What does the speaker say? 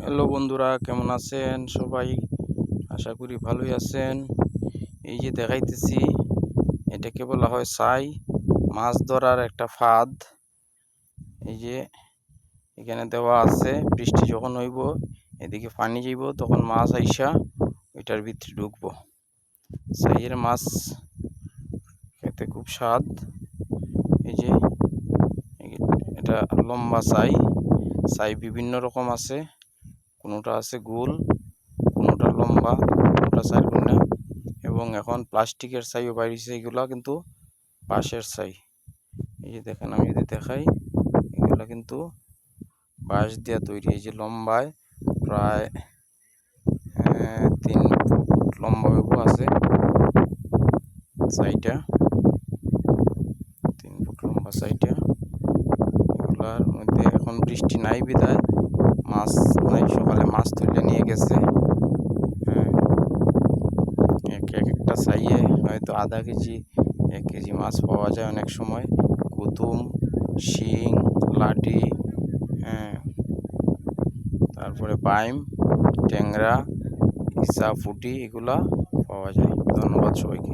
Hello বন্ধুরা, কেমন আছেন সবাই? আশা করি ভালোই আছেন। এই যে দেখাইতেছি, এটাকে বলা হয় ছাই, মাছ ধরার একটা ফাঁদ। এই যে এখানে দেওয়া আছে, বৃষ্টি যখন হইব এদিকে পানি যাইব, তখন মাছ আইসা ওইটার ভিতরে ঢুকবো। ছাইয়ের মাছ খেতে খুব স্বাদ। এই যে এটা লম্বা ছাই। ছাই বিভিন্ন রকম আছে, কোনোটা আছে গোল, কোনোটা লম্বা, কোনোটা চারকোনা, এবং এখন প্লাস্টিকের ছাইও বাইরেছে। এগুলা কিন্তু বাঁশের ছাই। এই যে দেখেন, আমি যদি দেখাই, এগুলা কিন্তু বাঁশ দিয়ে তৈরি। এই যে লম্বায় প্রায় 3 ফুট লম্বা আছে ছাইটা, 3 ফুট লম্বা ছাইটা। এগুলার মধ্যে এখন বৃষ্টি নাই বিধায় মাছ নাই, সকালে মাছ তুলে নিয়ে গেছে। একটা ছাইয়ে হয়তো আধা কেজি 1 কেজি মাছ পাওয়া যায় অনেক সময়। কুতুম, শিং, লাটি, তারপরে বাইম, ট্যাংরা, ইসা, পুঁটি, এগুলা পাওয়া যায়। ধন্যবাদ সবাইকে।